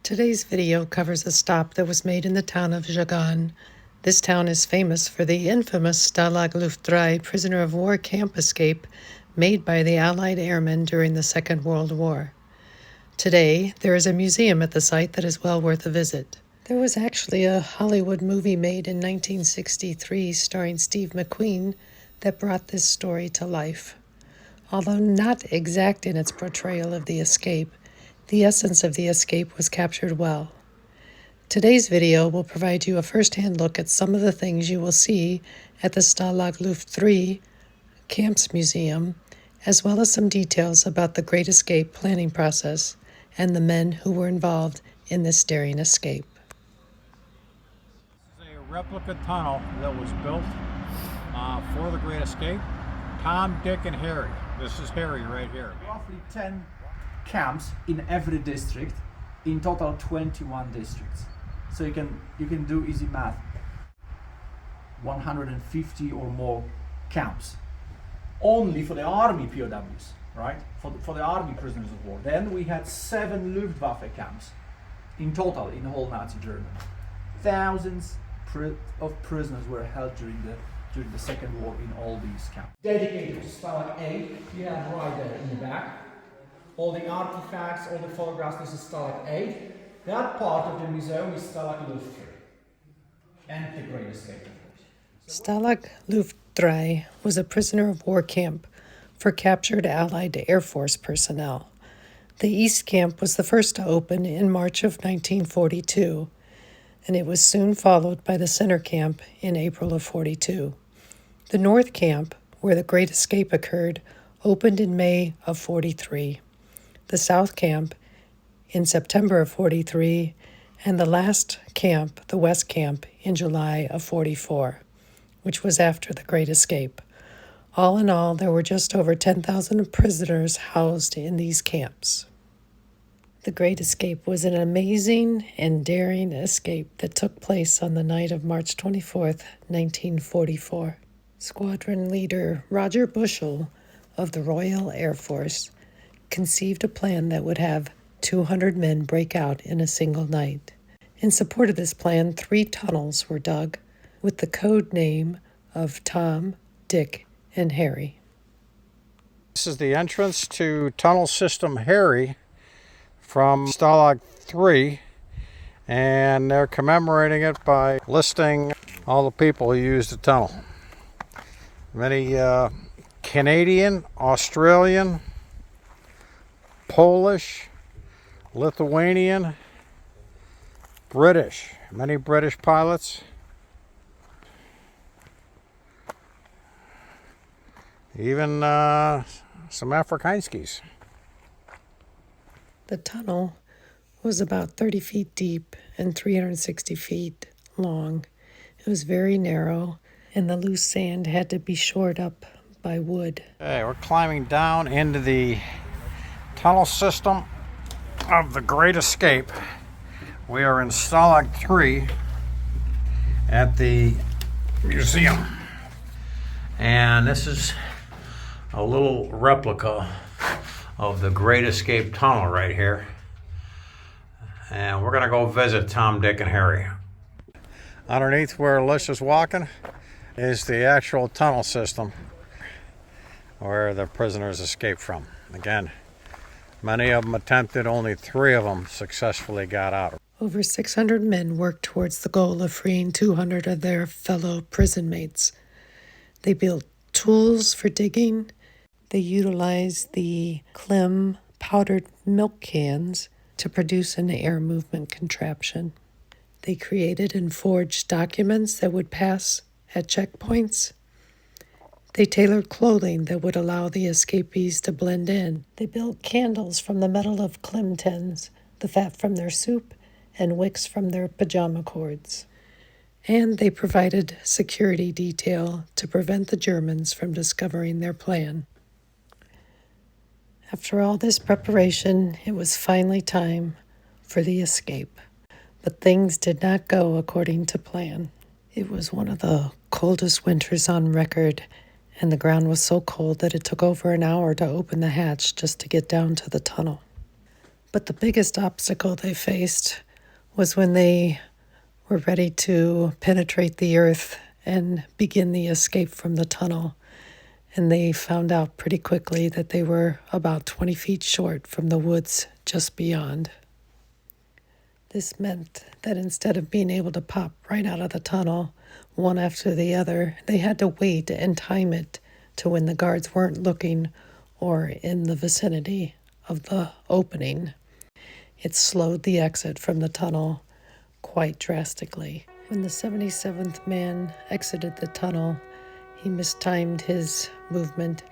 Today's video covers a stop that was made in the town of Jagan. This town is famous for the infamous Stalag Luft 3 prisoner of war camp escape made by the Allied airmen during the Second World War. Today, there is a museum at the site that is well worth a visit. There was actually a Hollywood movie made in 1963 starring Steve McQueen that brought this story to life. Although not exact in its portrayal of the escape, the essence of the escape was captured well. Today's video will provide you a first-hand look at some of the things you will see at the Stalag Luft 3 Camps Museum, as well as some details about the Great Escape planning process and the men who were involved in this daring escape. This is a replica tunnel that was built for the Great Escape. Tom, Dick, and Harry. This is Harry right here. Roughly 10 camps in every district, in total 21 districts. So you can do easy math. 150 or more camps, only for the army POWs, right? For the army prisoners of war. Then we had 7 Luftwaffe camps in total in the whole Nazi Germany. Thousands of prisoners were held during the Second War in all these camps. Dedicated to Stalag 8, you have right there in the back. All the artifacts, all the photographs, this is Stalag 8. That part of the museum is Stalag Luft 3 and the Great Escape, of course. Stalag Luft 3 was a prisoner of war camp for captured Allied Air Force personnel. The East Camp was the first to open in March of 1942, and it was soon followed by the Center Camp in April of 42. The North Camp, where the Great Escape occurred, opened in May of 43. The South Camp in September of 43, and the last camp, the West Camp, in July of 44, which was after the Great Escape. All in all, there were just over 10,000 prisoners housed in these camps. The Great Escape was an amazing and daring escape that took place on the night of March 24th, 1944. Squadron leader Roger Bushell of the Royal Air Force conceived a plan that would have 200 men break out in a single night. In support of this plan, 3 tunnels were dug with the code name of Tom, Dick, and Harry. This is the entrance to Tunnel System Harry from Stalag 3, and they're commemorating it by listing all the people who used the tunnel. Many Canadian, Australian, Polish, Lithuanian, British, many British pilots. Even some Afrikanskis. The tunnel was about 30 feet deep and 360 feet long. It was very narrow, and the loose sand had to be shored up by wood. Okay, we're climbing down into the tunnel system of the Great Escape. We are in Stalag 3 at the museum. And this is a little replica of the Great Escape tunnel right here. And we're gonna go visit Tom, Dick, and Harry. Underneath where Alicia's walking is the actual tunnel system where the prisoners escaped from. Again, many of them attempted, only 3 of them successfully got out. Over 600 men worked towards the goal of freeing 200 of their fellow prison mates. They built tools for digging. They utilized the Klim powdered milk cans to produce an air movement contraption. They created and forged documents that would pass at checkpoints. They tailored clothing that would allow the escapees to blend in. They built candles from the metal of Klim tins, the fat from their soup, and wicks from their pajama cords. And they provided security detail to prevent the Germans from discovering their plan. After all this preparation, it was finally time for the escape. But things did not go according to plan. It was one of the coldest winters on record, and the ground was so cold that it took over an hour to open the hatch just to get down to the tunnel. But the biggest obstacle they faced was when they were ready to penetrate the earth and begin the escape from the tunnel. And they found out pretty quickly that they were about 20 feet short from the woods just beyond. This meant that instead of being able to pop right out of the tunnel, one after the other, they had to wait and time it to when the guards weren't looking or in the vicinity of the opening. It slowed the exit from the tunnel quite drastically. When the 77th man exited the tunnel, he mistimed his movement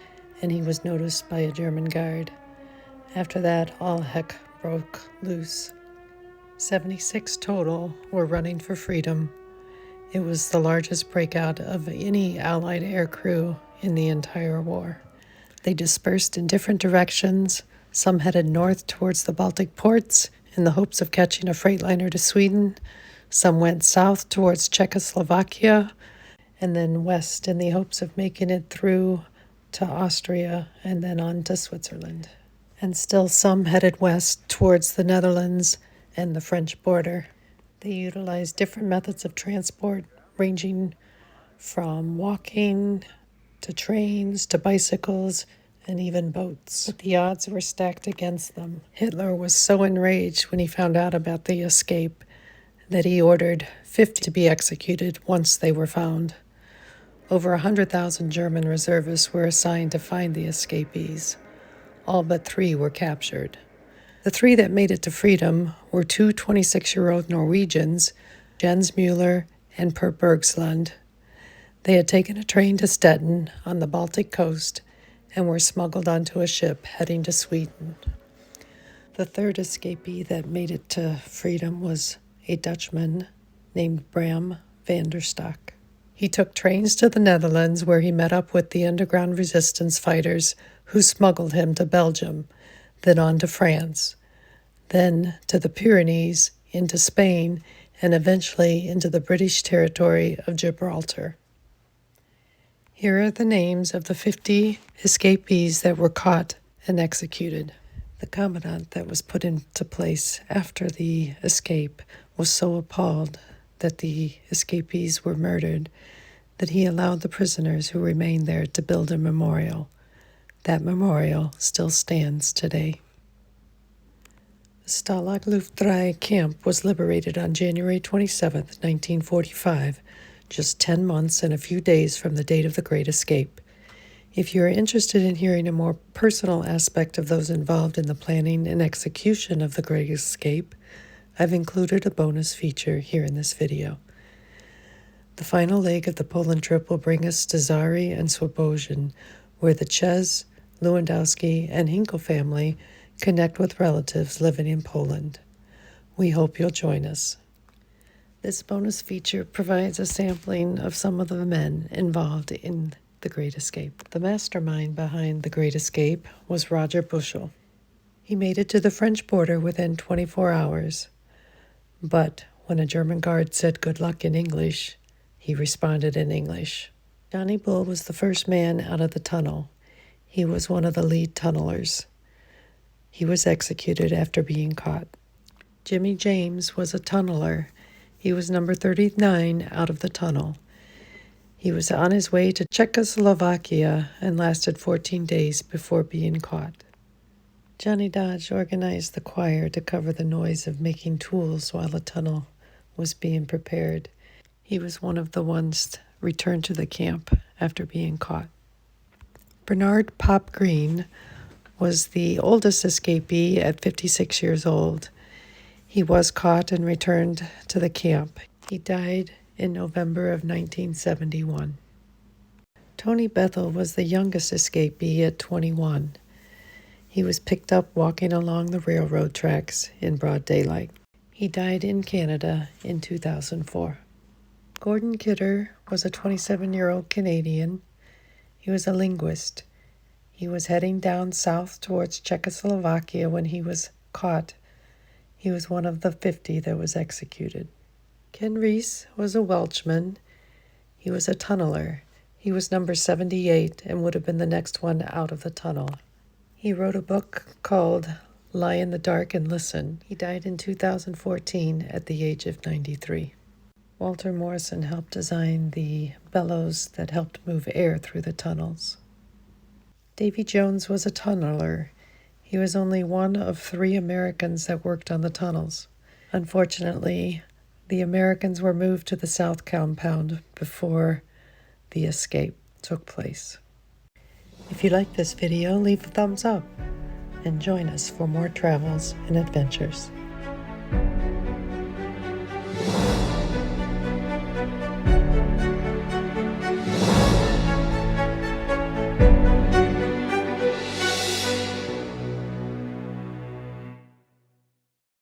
and he was noticed by a German guard. After that, all heck broke loose. 76 total were running for freedom. It was the largest breakout of any Allied air crew in the entire war. They dispersed in different directions. Some headed north towards the Baltic ports in the hopes of catching a freightliner to Sweden. Some went south towards Czechoslovakia, and then west in the hopes of making it through to Austria and then on to Switzerland. And still some headed west towards the Netherlands and the French border. They utilized different methods of transport, ranging from walking to trains to bicycles and even boats. But the odds were stacked against them. Hitler was so enraged when he found out about the escape that he ordered 50 to be executed once they were found. Over 100,000 German reservists were assigned to find the escapees. All but 3 were captured. The 3 that made it to freedom were 2 26-year-old Norwegians, Jens Müller and Per Bergslund. They had taken a train to Stettin on the Baltic coast and were smuggled onto a ship heading to Sweden. The 3rd escapee that made it to freedom was a Dutchman named Bram van der Stok. He took trains to the Netherlands where he met up with the underground resistance fighters who smuggled him to Belgium, then on to France, then to the Pyrenees, into Spain, and eventually into the British territory of Gibraltar. Here are the names of the 50 escapees that were caught and executed. The commandant that was put into place after the escape was so appalled that the escapees were murdered that he allowed the prisoners who remained there to build a memorial. That memorial still stands today. The Stalag Luft 3 camp was liberated on January 27, 1945, just 10 months and a few days from the date of the Great Escape. If you are interested in hearing a more personal aspect of those involved in the planning and execution of the Great Escape, I've included a bonus feature here in this video. The final leg of the Poland trip will bring us to Zary and Swobodzin, where the Chez, Lewandowski, and Hinkle family connect with relatives living in Poland. We hope you'll join us. This bonus feature provides a sampling of some of the men involved in the Great Escape. The mastermind behind the Great Escape was Roger Bushel. He made it to the French border within 24 hours. But when a German guard said good luck in English, he responded in English. Johnny Bull was the first man out of the tunnel. He was one of the lead tunnelers. He was executed after being caught. Jimmy James was a tunneler. He was number 39 out of the tunnel. He was on his way to Czechoslovakia and lasted 14 days before being caught. Johnny Dodge organized the choir to cover the noise of making tools while the tunnel was being prepared. He was one of the ones returned to the camp after being caught. Bernard Pop Green was the oldest escapee at 56 years old. He was caught and returned to the camp. He died in November of 1971. Tony Bethel was the youngest escapee at 21. He was picked up walking along the railroad tracks in broad daylight. He died in Canada in 2004. Gordon Kidder was a 27-year-old Canadian. He was a linguist. He was heading down south towards Czechoslovakia when he was caught. He was one of the 50 that was executed. Ken Reese was a Welshman. He was a tunneler. He was number 78 and would have been the next one out of the tunnel. He wrote a book called lie in the dark and listen. He died in 2014 at the age of 93. Walter Morrison helped design the bellows that helped move air through the tunnels. Davy Jones was a tunneler. He was only one of 3 Americans that worked on the tunnels. Unfortunately, the Americans were moved to the South Compound before the escape took place. If you like this video, leave a thumbs up and join us for more travels and adventures.